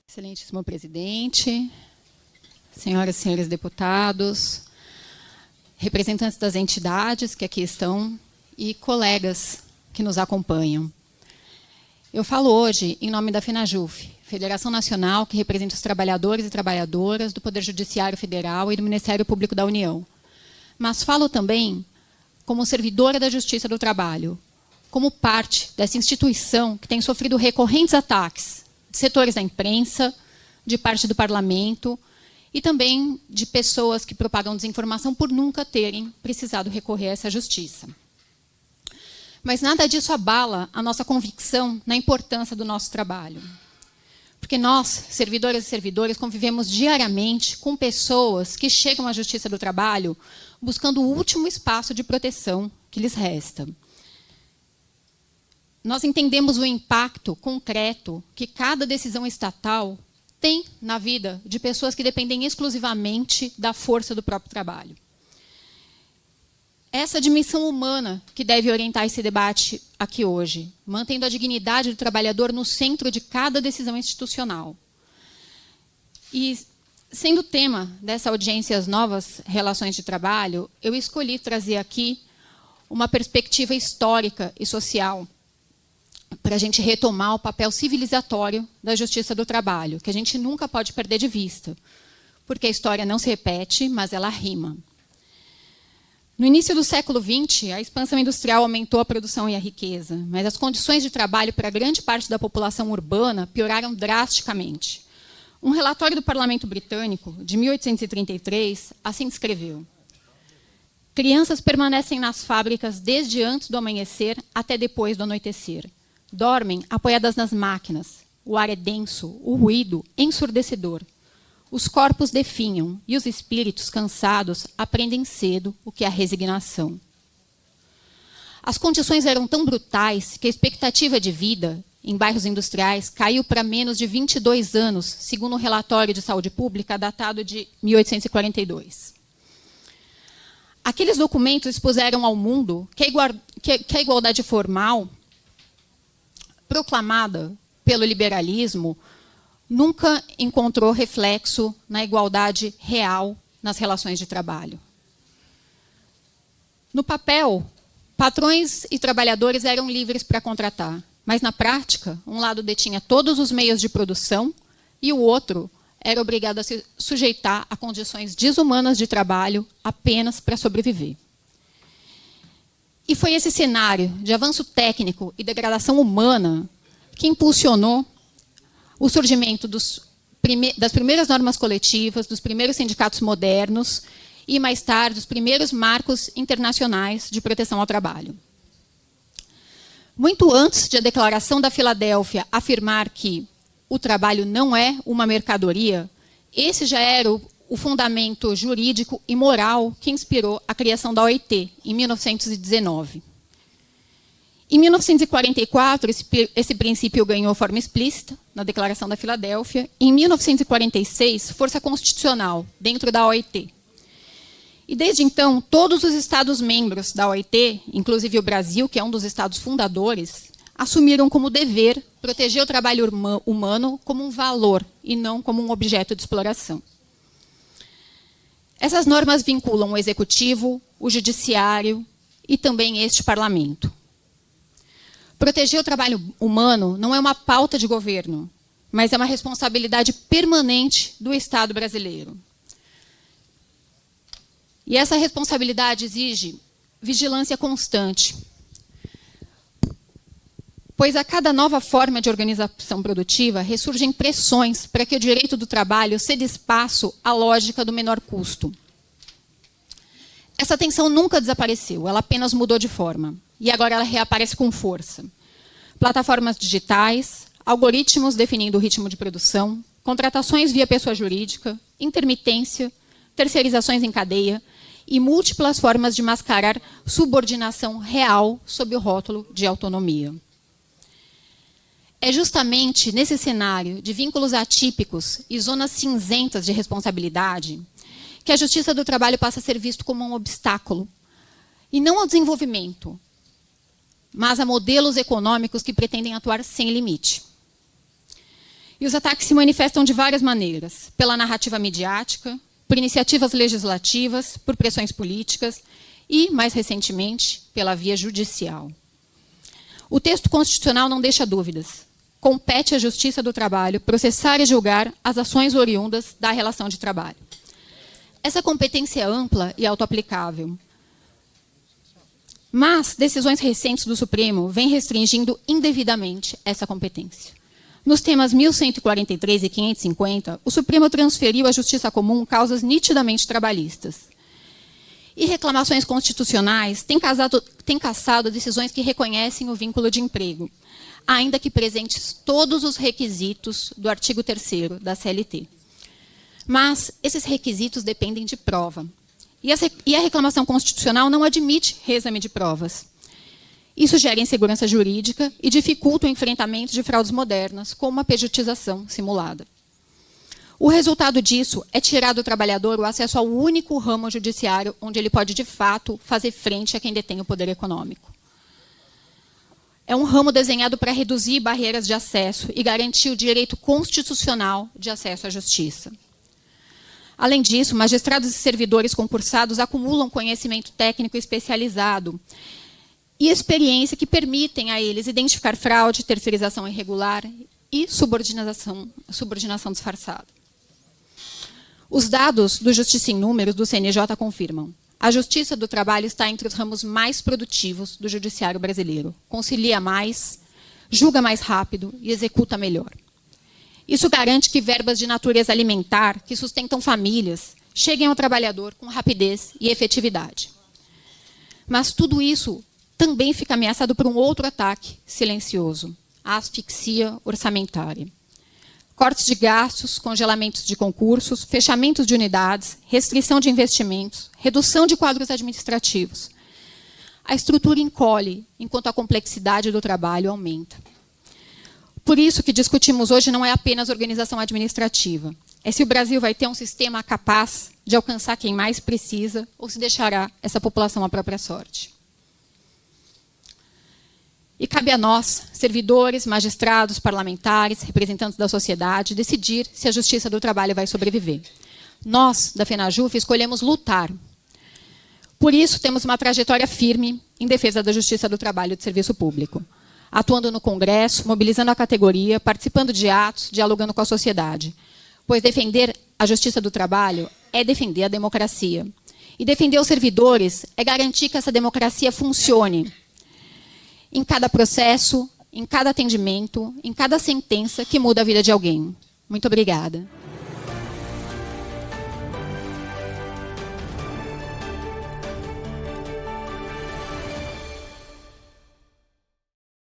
Excelentíssimo presidente, senhoras e senhores deputados, representantes das entidades que aqui estão e colegas que nos acompanham. Eu falo hoje em nome da FENAJUF, Federação Nacional que representa os trabalhadores e trabalhadoras do Poder Judiciário Federal e do Ministério Público da União. Mas falo também como servidora da Justiça do Trabalho, como parte dessa instituição que tem sofrido recorrentes ataques de setores da imprensa, de parte do parlamento e também de pessoas que propagam desinformação por nunca terem precisado recorrer a essa justiça. Mas nada disso abala a nossa convicção na importância do nosso trabalho. Porque nós, servidoras e servidores, convivemos diariamente com pessoas que chegam à Justiça do Trabalho buscando o último espaço de proteção que lhes resta. Nós entendemos o impacto concreto que cada decisão estatal tem na vida de pessoas que dependem exclusivamente da força do próprio trabalho. Essa dimensão humana que deve orientar esse debate aqui hoje, mantendo a dignidade do trabalhador no centro de cada decisão institucional. E, sendo o tema dessa audiência as novas relações de trabalho, eu escolhi trazer aqui uma perspectiva histórica e social para a gente retomar o papel civilizatório da Justiça do Trabalho, que a gente nunca pode perder de vista, porque a história não se repete, mas ela rima. No início do século XX, a expansão industrial aumentou a produção e a riqueza, mas as condições de trabalho para grande parte da população urbana pioraram drasticamente. Um relatório do Parlamento Britânico, de 1833, assim descreveu: crianças permanecem nas fábricas desde antes do amanhecer até depois do anoitecer. Dormem apoiadas nas máquinas. O ar é denso, o ruído ensurdecedor. Os corpos definham e os espíritos cansados aprendem cedo o que é a resignação. As condições eram tão brutais que a expectativa de vida em bairros industriais caiu para menos de 22 anos, segundo um relatório de saúde pública datado de 1842. Aqueles documentos expuseram ao mundo que a igualdade formal, proclamada pelo liberalismo, nunca encontrou reflexo na igualdade real nas relações de trabalho. No papel, patrões e trabalhadores eram livres para contratar, mas na prática, um lado detinha todos os meios de produção e o outro era obrigado a se sujeitar a condições desumanas de trabalho apenas para sobreviver. E foi esse cenário de avanço técnico e degradação humana que impulsionou o surgimento das primeiras normas coletivas, dos primeiros sindicatos modernos e, mais tarde, dos primeiros marcos internacionais de proteção ao trabalho. Muito antes de a Declaração da Filadélfia afirmar que o trabalho não é uma mercadoria, esse já era o fundamento jurídico e moral que inspirou a criação da OIT, em 1919. Em 1944, esse princípio ganhou forma explícita na Declaração da Filadélfia. Em 1946, força constitucional dentro da OIT. E desde então, todos os Estados-membros da OIT, inclusive o Brasil, que é um dos Estados fundadores, assumiram como dever proteger o trabalho humano como um valor e não como um objeto de exploração. Essas normas vinculam o executivo, o judiciário e também este parlamento. Proteger o trabalho humano não é uma pauta de governo, mas é uma responsabilidade permanente do Estado brasileiro. E essa responsabilidade exige vigilância constante, pois a cada nova forma de organização produtiva ressurgem pressões para que o direito do trabalho ceda espaço à lógica do menor custo. Essa tensão nunca desapareceu, ela apenas mudou de forma. E agora ela reaparece com força. Plataformas digitais, algoritmos definindo o ritmo de produção, contratações via pessoa jurídica, intermitência, terceirizações em cadeia e múltiplas formas de mascarar subordinação real sob o rótulo de autonomia. É justamente nesse cenário de vínculos atípicos e zonas cinzentas de responsabilidade que a Justiça do Trabalho passa a ser visto como um obstáculo, e não ao desenvolvimento, mas a modelos econômicos que pretendem atuar sem limite. E os ataques se manifestam de várias maneiras: pela narrativa midiática, por iniciativas legislativas, por pressões políticas e, mais recentemente, pela via judicial. O texto constitucional não deixa dúvidas. Compete à Justiça do Trabalho processar e julgar as ações oriundas da relação de trabalho. Essa competência é ampla e autoaplicável. Mas decisões recentes do Supremo vêm restringindo indevidamente essa competência. Nos temas 1143 e 550, o Supremo transferiu à Justiça Comum causas nitidamente trabalhistas. E reclamações constitucionais têm cassado decisões que reconhecem o vínculo de emprego, ainda que presentes todos os requisitos do artigo 3º da CLT. Mas esses requisitos dependem de prova. E a reclamação constitucional não admite reexame de provas. Isso gera insegurança jurídica e dificulta o enfrentamento de fraudes modernas, como a pejotização simulada. O resultado disso é tirar do trabalhador o acesso ao único ramo judiciário onde ele pode, de fato, fazer frente a quem detém o poder econômico. É um ramo desenhado para reduzir barreiras de acesso e garantir o direito constitucional de acesso à justiça. Além disso, magistrados e servidores concursados acumulam conhecimento técnico especializado e experiência que permitem a eles identificar fraude, terceirização irregular e subordinação disfarçada. Os dados do Justiça em Números do CNJ confirmam: a Justiça do Trabalho está entre os ramos mais produtivos do judiciário brasileiro. Concilia mais, julga mais rápido e executa melhor. Isso garante que verbas de natureza alimentar, que sustentam famílias, cheguem ao trabalhador com rapidez e efetividade. Mas tudo isso também fica ameaçado por um outro ataque silencioso: a asfixia orçamentária. Cortes de gastos, congelamentos de concursos, fechamentos de unidades, restrição de investimentos, redução de quadros administrativos. A estrutura encolhe, enquanto a complexidade do trabalho aumenta. Por isso, o que discutimos hoje não é apenas organização administrativa. É se o Brasil vai ter um sistema capaz de alcançar quem mais precisa ou se deixará essa população à própria sorte. E cabe a nós, servidores, magistrados, parlamentares, representantes da sociedade, decidir se a Justiça do Trabalho vai sobreviver. Nós, da FENAJUF, escolhemos lutar. Por isso, temos uma trajetória firme em defesa da Justiça do Trabalho e do serviço público, atuando no Congresso, mobilizando a categoria, participando de atos, dialogando com a sociedade. Pois defender a Justiça do Trabalho é defender a democracia. E defender os servidores é garantir que essa democracia funcione em cada processo, em cada atendimento, em cada sentença que muda a vida de alguém. Muito obrigada.